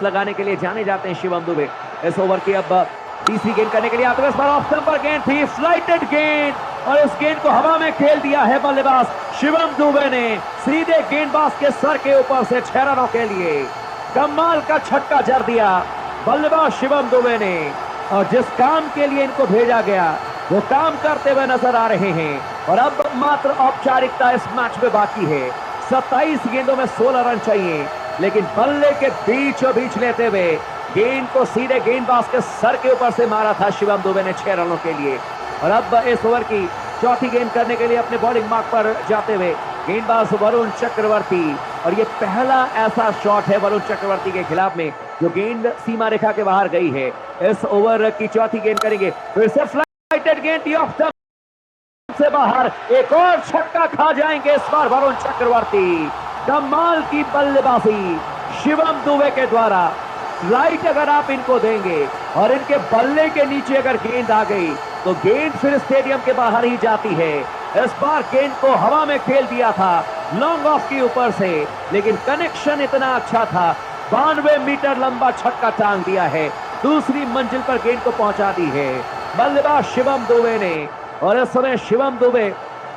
लगाने के लिए जाने जाते हैं शिवम दुबे। इस ओवर की अब तीसरी गेंद करने के लिए आते हुए इस बार ऑफ स्टंप पर गेंद थी, फ्लाइटेड गेंद, और इस गेंद को हवा में खेल दिया है बल्लेबाज शिवम दुबे ने सीधे गेंदबाज के सर के ऊपर से 6 रनों के लिए कमाल का छक्का जड़ दिया बल्लेबाज शिवम दुबे ने। और जिस काम के लिए इनको भेजा गया वो काम करते हुए नजर आ रहे हैं। और अब मात्र औपचारिकता इस मैच में बाकी है। 27 गेंदों में 16 रन चाहिए, लेकिन बल्ले के बीचों बीच लेते हुए गेंद को सीधे गेंदबाज के सर के ऊपर से मारा था शिवम दुबे ने 6 रनों के लिए। और अब इस ओवर की चौथी गेंद करने के लिए अपने बॉलिंग मार्क पर जाते हुए गेंदबाज वरुण चक्रवर्ती, और ये पहला ऐसा शॉट है वरुण चक्रवर्ती के खिलाफ में जो गेंद सीमा रेखा के बाहर गई है। इस ओवर की चौथी गेंद करेंगे, फिर से फ्लाइटेड गेंद ऑफ स्टंप से बाहर, एक और छक्का खा जाएंगे इस बार वरुण चक्रवर्ती। कमाल की बल्लेबाजी शिवम दुबे के द्वारा। राइट अगर आप इनको देंगे और इनके बल्ले के नीचे अगर गेंद आ गई तो गेंद फिर स्टेडियम के बाहर ही जाती है। इस बार गेंद को हवा में खेल दिया था लॉन्ग ऑफ के ऊपर से, लेकिन कनेक्शन इतना अच्छा था, 92 मीटर लंबा छक्का टांग दिया है, दूसरी मंजिल पर गेंद को पहुंचा दी है बल्लेबाज शिवम दुबे ने। और इस समय शिवम दुबे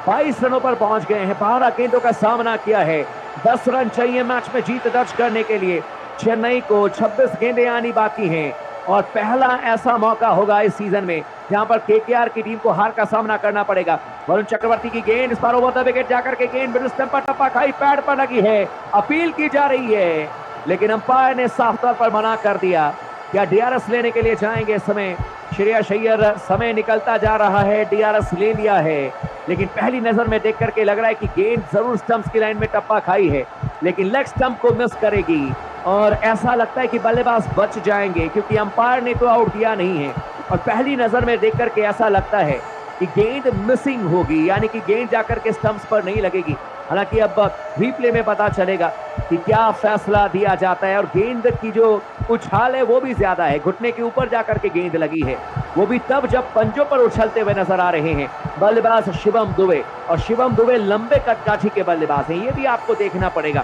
22 रनों पर पहुंच गए हैं, 12 गेंदों का सामना किया है, 10 रन चाहिए मैच में जीत दर्ज करने के लिए। चेन्नई को 26 गेंदें आनी बाकी हैं और पहला ऐसा मौका होगा इस सीजन में जहां पर केकेआर की टीम को हार का सामना करना पड़ेगा। वरुण चक्रवर्ती की गेंद इस बार ओवर द विकेट जाकर के गेंद मिडिल स्टंप पर टप्पा खाई, पैड पर लगी है, अपील की जा रही है, लेकिन अंपायर ने साफ तौर पर मना कर दिया। क्या डीआरएस लेने के लिए जाएंगे इस समय श्रेयस अय्यर? समय निकलता जा रहा है, डीआरएस ले लिया है, लेकिन पहली नजर में देख करके लग रहा है कि गेंद जरूर स्टंप्स की लाइन में टप्पा खाई है, लेकिन लेग स्टंप को मिस करेगी और ऐसा लगता है कि बल्लेबाज बच जाएंगे क्योंकि अंपायर ने तो आउट दिया नहीं है। और पहली नजर में देख करके ऐसा लगता है कि गेंद मिसिंग होगी, यानी कि गेंद जाकर के स्टंप्स पर नहीं लगेगी। हालांकि अब रीप्ले में पता चलेगा कि क्या फैसला दिया जाता है। और गेंद की जो उछाल है वो भी ज्यादा है, घुटने के ऊपर जाकर के गेंद लगी है, वो भी तब जब पंजों पर उछलते हुए नजर आ रहे हैं बल्लेबाज शिवम दुबे। और शिवम दुबे लंबे कदकाठी के बल्लेबाज हैं, ये भी आपको देखना पड़ेगा।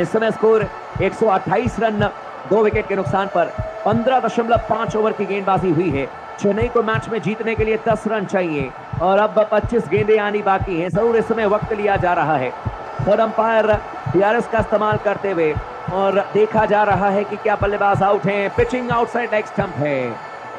इस समय स्कोर 128 रन 2 विकेट के नुकसान पर 15.5 ओवर की गेंदबाजी हुई है। चेन्नई को मैच में जीतने के लिए 10 रन चाहिए और अब 25 गेंदें आनी बाकी हैं। जरूर इस समय वक्त लिया जा रहा है। थर्ड अंपायर डीआरएस का इस्तेमाल करते हुए और देखा जा रहा है कि क्या बल्लेबाज आउट हैं। पिचिंग आउटसाइड लेग स्टंप है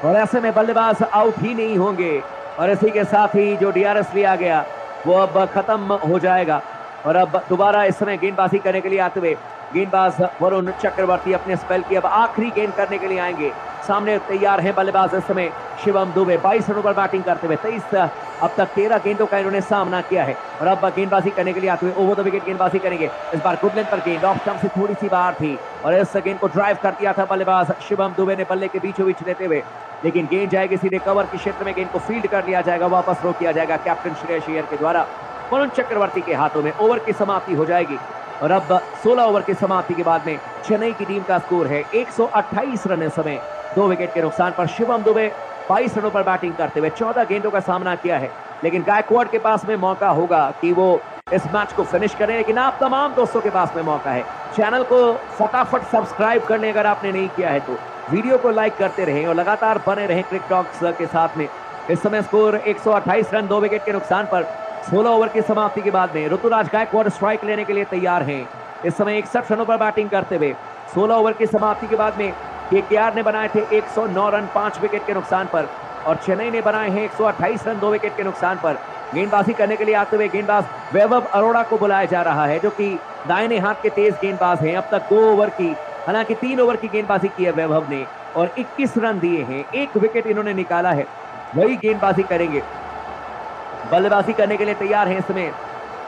और ऐसे में बल्लेबाज आउट ही नहीं होंगे और इसी के साथ ही जो डीआरएस लिया गया वो अब खत्म हो जाएगा। और अब दोबारा इस समय गेंदबाजी करने के लिए आते हुए गेंदबाज वरुण चक्रवर्ती अपने स्पेल की अब आखिरी गेंद करने के लिए आएंगे। सामने तैयार है बल्लेबाज इस समय शिवम दुबे, 22 रनों पर बैटिंग करते हुए 23 अब तक 13 गेंदों का इन्होंने सामना किया है। और अब गेंदबाजी करने के लिए आते हुए ओवर द विकेट गेंदबाजी करेंगे। इस बार गुड लेंथ पर गेंद ऑफ स्टंप से थोड़ी सी बाहर थी और इस गेंद को ड्राइव कर दिया था बल्लेबाज शिवम दुबे ने बल्ले के बीचों बीच लेते हुए, लेकिन गेंद जाएगी सीधे कवर के क्षेत्र में, गेंद को फील्ड कर लिया जाएगा, वापस रोक किया जाएगा कैप्टन श्रेयस अय्यर के द्वारा। वरुण चक्रवर्ती के हाथों में ओवर की समाप्ति हो जाएगी। और अब 16 ओवर की समाप्ति के बाद में चेन्नई की टीम का स्कोर है 128 रन इस समय 2 विकेट के नुकसान पर। शिवम दुबे 22 रनों पर बैटिंग करते हुए 14 गेंदों का सामना किया है, लेकिन गायकवाड के पास में मौका होगा कि वो इस मैच को फिनिश करें, लेकिन आप तमाम दोस्तों के पास में मौका है। चैनल को फटाफट सब्सक्राइब करने अगर आपने नहीं किया है तो वीडियो को लाइक करते रहें और लगातार बने रहें क्रिक टॉक्स के साथ में। इस समय स्कोर 128 रन 2 विकेट के नुकसान पर 16 ओवर की समाप्ति के बाद में ऋतुराज गायकवाड स्ट्राइक लेने के लिए तैयार हैं। इस समय 61 रनों पर बैटिंग करते हुए 16 ओवर की समाप्ति के बाद में केकेआर ने बनाए थे 109 रन 5 विकेट के नुकसान पर और चेन्नई ने बनाए हैं 128 रन 2 विकेट के नुकसान पर। गेंदबाजी करने के लिए आते हुए गेंदबाज वैभव अरोड़ा को बुलाया जा रहा है, जो कि दाहिने हाथ के तेज गेंदबाज हैं। अब तक 2 ओवर की, हालांकि 3 ओवर की गेंदबाजी की है वैभव ने और 21 रन दिए हैं, 1 विकेट इन्होंने निकाला है। वही गेंदबाजी करेंगे, बल्लेबाजी करने के लिए तैयार हैं इस समय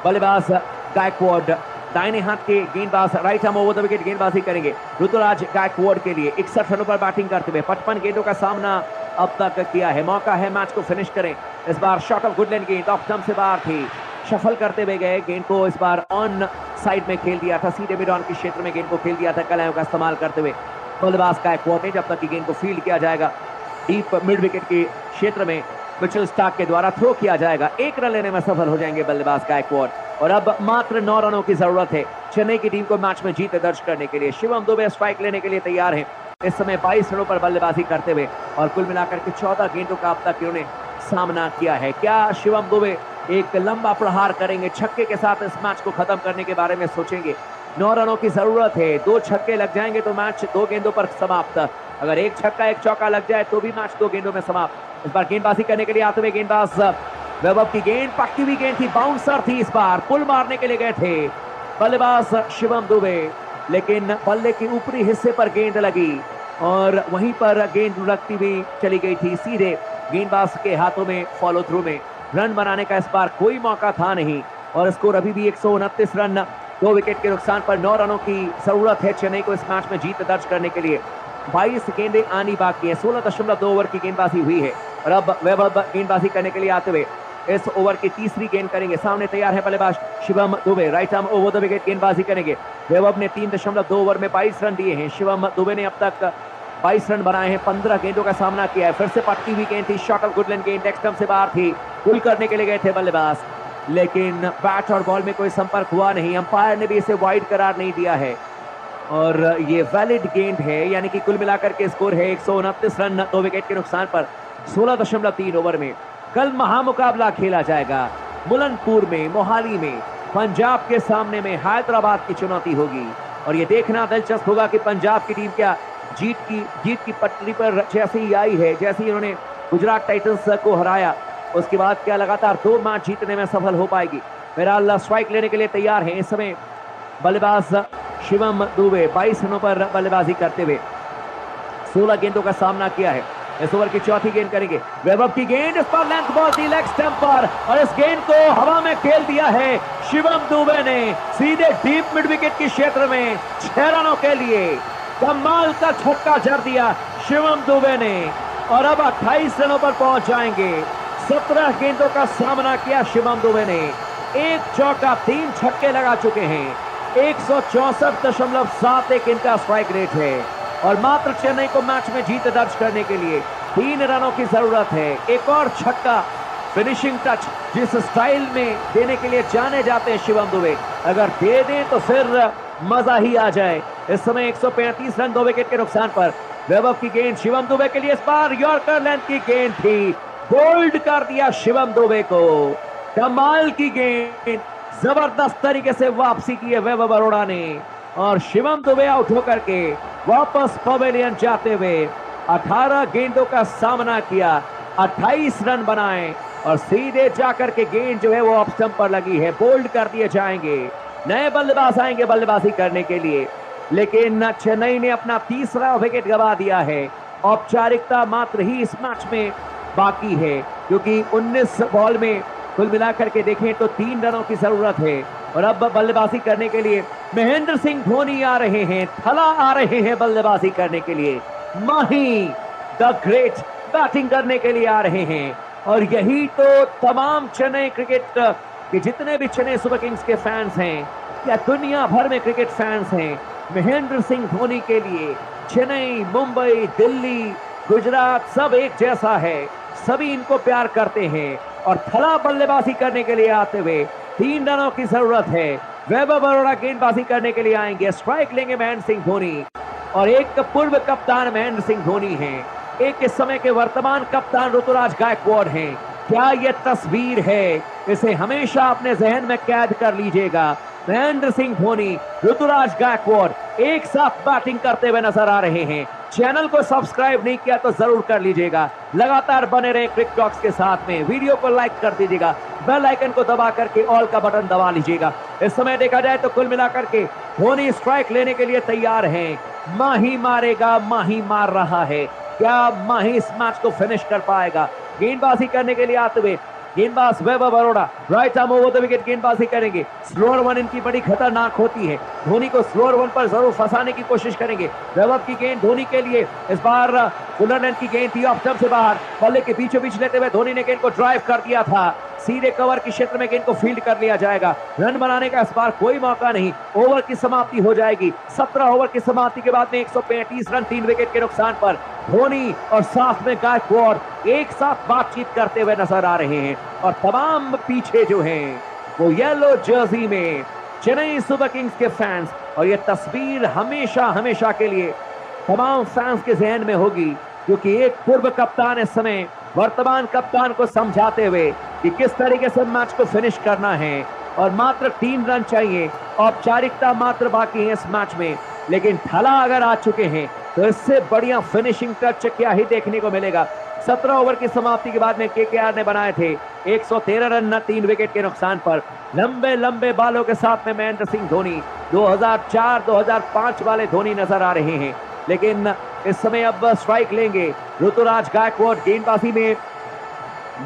बल्लेबाज गायकवाड। दाहिने हाथ के गेंदबाज right arm over the wicket गेंदबाजी करेंगे ऋतुराज गायकवाड के लिए। 61 रनों पर बैटिंग करते हुए 55 गेंदों का सामना अब तक किया है। मौका है मैच को फिनिश करें। इस बार शॉट ऑफ गुड लेंथ गेंद ऑफ स्टंप से बाहर थी, शफल करते हुए गए, गेंद को इस बार ऑन साइड में खेल दिया था, सीधे मिड ऑन के क्षेत्र में गेंद को खेल दिया था कलायों का इस्तेमाल करते हुए बल्लेबाज गायकवाड ने। जब तक की गेंद को फील्ड किया जाएगा डीप मिड विकेट के क्षेत्र में मिचेल स्टार्क के द्वारा थ्रो किया जाएगा, 1 रन लेने में सफल हो जाएंगे बल्लेबाज गायकवाड। और अब मात्र 9 रनों की जरूरत है चेन्नई की टीम को मैच में जीत दर्ज करने के लिए। शिवम दुबे स्ट्राइक लेने के लिए तैयार हैं इस समय 22 रनों पर बल्लेबाजी करते हुए, और कुल मिलाकर के 14 गेंदों का अब तक इन्होंने सामना किया है। क्या शिवम दुबे एक लंबा प्रहार करेंगे, छक्के के साथ इस मैच को खत्म करने के बारे में सोचेंगे? 9 रनों की जरूरत है, 2 छक्के लग जाएंगे तो मैच 2 गेंदों पर समाप्त। अगर 1 छक्का 1 चौका लग जाए तो भी मैच 2 गेंदों में समाप्त। इस बार गेंदबाजी करने के लिए आते हुए गेंदबाज वैभव की गेंद पक्की हुई गेंद थी, बाउंसर थी, इस बार पुल मारने के लिए गए थे बल्लेबाज शिवम दुबे, लेकिन बल्ले के ऊपरी हिस्से पर गेंद लगी और वहीं पर गेंद लुढ़कती हुई चली गई थी सीधे गेंदबाज के हाथों में। फॉलो थ्रू में रन बनाने का इस बार कोई मौका था नहीं और स्कोर अभी भी 129 रन, 2 विकेट के नुकसान पर 9 रनों की जरूरत है चेन्नई को इस मैच में जीत दर्ज करने के लिए। 22 गेंदें आनी बाकी है, 16.2 ओवर की गेंदबाजी हुई है और अब वैभव गेंदबाजी करने के लिए आते हुए इस ओवर की तीसरी गेंद करेंगे। सामने तैयार है बल्लेबाज Shivam Dubey, right arm over the wicket गेंदबाजी करेंगे। वैभव ने 3.2 ओवर में 22 रन दिए हैं। शिवम दुबे ने अब तक 22 रन बनाए हैं, 15 गेंदों का सामना किया है। फिर से पटकी हुई गेंद थी, शॉर्ट ऑफ गुडलैंड गेंद नेक्स्ट स्टंप से बाहर थी, पुल करने के लिए गए थे बल्लेबाज, लेकिन बैट और बॉल में कोई संपर्क हुआ नहीं। अंपायर ने भी इसे वाइड करार नहीं दिया है और ये वैलिड गेंद है, यानी कि कुल मिलाकर के स्कोर है 129 रन, 2 विकेट के नुकसान पर 16.3 ओवर में। कल महामुकाबला खेला जाएगा मुलनपुर में, मोहाली में, पंजाब के सामने में हैदराबाद की चुनौती होगी और ये देखना दिलचस्प होगा कि पंजाब की टीम क्या जीत की पटरी पर जैसे ही आई है, जैसे ही उन्होंने गुजरात टाइटंस को हराया उसके बाद क्या लगातार 2 मैच जीतने में सफल हो पाएगी। फिलहाल स्ट्राइक लेने के लिए तैयार हैं इस समय बल्लेबाज शिवम दुबे, 22 रनों पर बल्लेबाजी करते हुए 16 गेंदों का सामना किया है। इस ओवर की चौथी गेंद करेंगे। वैभव की गेंद, इस पर लेंथ बॉल थी लेग स्टंप पर और इस गेंद को हवा में खेल दिया है शिवम दुबे ने सीधे डीप मिड विकेट के क्षेत्र में 6 रनों के लिए। कमाल का छक्का जड़ दिया शिवम दुबे ने और अब 28 रनों पर पहुंच जाएंगे। 17 गेंदों का सामना किया शिवम दुबे ने, 1 चौका 3 छक्के लगा चुके हैं। 164.71 इनका स्ट्राइक रेट है और मात्र चेन्नई को मैच में जीत दर्ज करने के लिए 3 रनों की जरूरत है। एक और छक्का, फिनिशिंग टच जिस स्टाइल में देने के लिए जाने जाते हैं शिवम दुबे, अगर दे दें तो फिर मजा ही आ जाए। इस समय 135 रन, 2 विकेट के नुकसान पर वैभव की गेंद शिवम दुबे के लिए, इस बार यॉर्कर लेंथ की गेंद थी, बोल्ड कर दिया शिवम दुबे को। कमाल की गेंद, जबरदस्त तरीके से वापसी की है वैभव अरोड़ा ने और शिवम दुबे आउट होकर के वापस पवेलियन जाते हुए 18 गेंदों का सामना किया, 28 रन बनाए और सीधे जाकर के गेंद जो है वो ऑफ स्टंप पर लगी है, बोल्ड कर दिए जाएंगे। नए बल्लेबाज आएंगे बल्लेबाजी करने के लिए, लेकिन चेन्नई ने अपना तीसरा विकेट गंवा दिया है। औपचारिकता मात्र ही इस मैच में बाकी है क्योंकि 19 बॉल में कुल मिलाकर के देखें तो 3 रनों की जरूरत है और अब बल्लेबाजी करने के लिए महेंद्र सिंह धोनी आ रहे हैं, थला आ रहे हैं बल्लेबाजी करने के लिए। माही द ग्रेट बैटिंग करने के लिए आ रहे हैं और यही तो तमाम चेन्नई क्रिकेट के जितने भी चेन्नई सुपर किंग्स के फैंस हैं या दुनिया भर में क्रिकेट फैंस हैं, महेंद्र सिंह धोनी के लिए चेन्नई, मुंबई, दिल्ली, गुजरात सब एक जैसा है, सभी इनको प्यार करते हैं और थला बल्लेबाजी करने के लिए आते हुए 3 रनों की जरूरत है। वैभव अरोड़ा गेंदबाजी करने के लिए आएंगे, स्ट्राइक लेंगे महेंद्र सिंह धोनी और एक पूर्व कप्तान महेंद्र सिंह धोनी हैं, एक इस समय के वर्तमान कप्तान ऋतुराज गायकवाड़ हैं। क्या यह तस्वीर है, इसे हमेशा अपने जहन में कैद कर लीजिएगा। महेंद्र सिंह धोनी, ऋतुराज गायकवाड़ एक साथ बैटिंग करते हुए नजर आ रहे हैं। चैनल को सब्सक्राइब नहीं किया तो जरूर कर लीजिएगा, लगातार बने रहे क्रिक टॉक्स के साथ में, वीडियो को लाइक कर दीजिएगा, बेल आइकन को दबा करके ऑल का बटन दबा लीजिएगा। इस समय देखा जाए तो कुल मिलाकर के धोनी स्ट्राइक लेने के लिए तैयार हैं। माही मारेगा, माही मार रहा है, क्या माही इस मैच को फिनिश कर पाएगा? गेंदबाजी करने के लिए आते हुए गेंदबाज Vaibhav Arora right arm over the wicket गेंदबाजी करेंगे। स्लोअर वन इनकी बड़ी खतरनाक होती है, धोनी को स्लोअर वन पर जरूर फंसाने की कोशिश करेंगे। वैभव की गेंद धोनी के लिए, इस बार फुलर लेंथ की गेंद थी ऑफ स्टंप से बाहर, बल्ले के बीचों बीच लेते हुए धोनी ने गेंद को ड्राइव कर दिया था, सीधे कवर के क्षेत्र में गेंद को फील्ड कर लिया जाएगा। रन बनाने का इस बार कोई मौका नहीं, ओवर की समाप्ति हो जाएगी। 17 ओवर की समाप्ति के बाद में 135 रन, 3 विकेट के नुकसान पर धोनी और साथ में गायकवाड़ एक साथ बातचीत करते हुए नजर आ रहे हैं और तमाम पीछे जो हैं वो येलो जर्सी में चेन्नई सुपर किंग्स के फैंस, और ये तस्वीर हमेशा हमेशा के लिए तमाम फैंस के जहन में होगी, क्योंकि एक पूर्व कप्तान इस समय वर्तमान कप्तान को समझाते हुए कि किस तरीके से मैच को फिनिश करना है, और मात्र 3 रन चाहिए, औपचारिकता मात्र बाकी है इस मैच में, लेकिन थला अगर आ चुके हैं तो इससे बढ़िया फिनिशिंग टच क्या ही देखने को मिलेगा। 17 ओवर की समाप्ति के बाद में केकेआर ने बनाए थे 113 रन 3 विकेट के नुकसान पर। लंबे लंबे बालों के साथ में महेंद्र सिंह धोनी 2004-2005 वाले धोनी नजर आ रहे हैं, लेकिन इस समय अब स्ट्राइक लेंगे ऋतुराज गायकवाड। गेंदबाजी में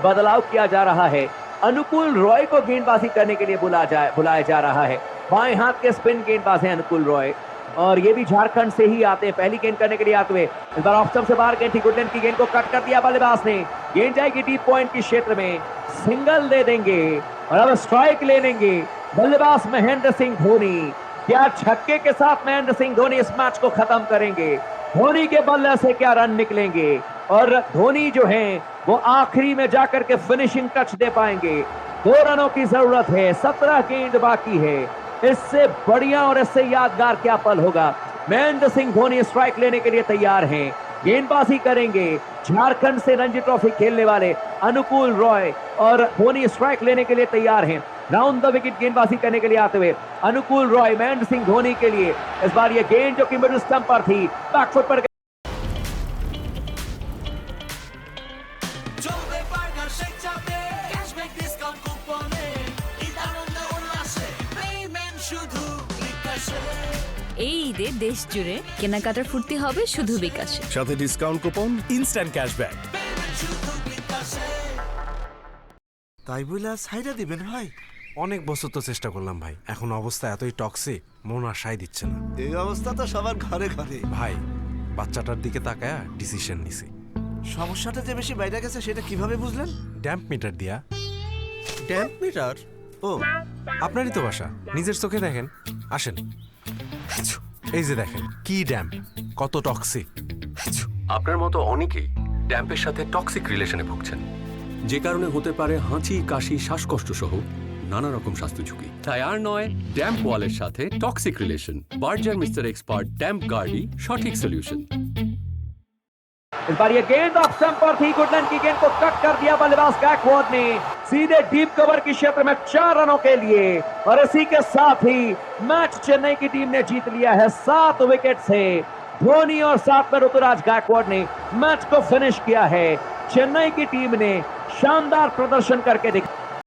बदलाव किया जा रहा है, अनुकूल रॉय को गेंदबाजी करने के लिए बुलाया जा रहा है। बाएं हाथ के स्पिन गेंदबाज हैं अनुकूल रॉय, और ये भी झारखंड से ही आते हैं। पहली गेंद करने के लिए आते हुए इस बार ऑफ स्टंप से बाहर गेंद थी, गुडलैंड की गेंद को कट कर दिया बल्लेबाज ने। गेंद जाएगी डीप पॉइंट के क्षेत्र में, सिंगल दे देंगे और अब स्ट्राइक ले लेंगे बल्लेबाज महेंद्र सिंह धोनी। क्या छक्के के साथ महेंद्र सिंह धोनी इस मैच को खत्म करेंगे? धोनी के बल्ले से क्या रन निकलेंगे, और धोनी जो हैं वो आखिरी में जाकर के फिनिशिंग टच दे पाएंगे। 2 रनों की जरूरत है, 17 गेंद बाकी है। इससे बढ़िया और इससे यादगार क्या पल होगा? महेंद्र सिंह धोनी स्ट्राइक लेने के लिए तैयार हैं, गेंदबाजी करेंगे झारखंड से रणजी ट्रॉफी खेलने वाले अनुकूल रॉय, और धोनी स्ट्राइक लेने के लिए तैयार हैं। राउंड द विकेट गेंदबाजी करने के लिए आते हुए अनुकूल रॉय महेंद्र सिंह धोनी के लिए। इस बार ये गेंद जो कि मिडिल स्टंप पर थी, बैकफुट पर এই ঈদে দেশ জুড়ে কেনাকাটার ফুর্তি হবে শুধু বিকাশে, সাথে ডিসকাউন্ট কুপন, ইনস্ট্যান্ট ক্যাশব্যাক। তাই বলে সাইডা দিবেন ভাই? অনেক বছর তো চেষ্টা করলাম ভাই, এখন অবস্থা এতই টক্সিক, মন আর সায় দিচ্ছে না। এই অবস্থা তো সবার ঘরে ঘরে ভাই বাচ্চাটার দিকে তাকায়া ডিসিশন নিছি। সমস্যাটা যে বেশি বাইরে গেছে সেটা কিভাবে বুঝলেন? ড্যাম্প মিটার দিয়া। Damp meter? ও আপনারই তো বাসা, নিজের চোখে দেখেন। আসেন, এই যে দেখেন কি ড্যাম্প, কত টক্সিক। আপনার মতো অনেকেই ড্যাম্পের সাথে টক্সিক রিলেশনে ভুগছেন, যে কারণে হতে পারে হাঁচি, কাশি, শ্বাসকষ্ট সহ নানা রকম স্বাস্থ্য ঝুঁকি। তাই আর নয়, ড্যাম্প ওয়ালের সাথে toxic relation. Berger mister expert damp গার্ডই সঠিক সলিউशन। इस बार ये गेंद ऑफ स्टंप पर थी, गुडलैंड की गेंद को कट कर दिया बल्लेबाज गायकवाड ने सीधे डीप कवर के क्षेत्र में 4 रनों के लिए, और इसी के साथ ही मैच चेन्नई की टीम ने जीत लिया है 7 विकेट से। धोनी और साथ में ऋतुराज गायकवाड ने मैच को फिनिश किया है। चेन्नई की टीम ने शानदार प्रदर्शन करके दिखाया।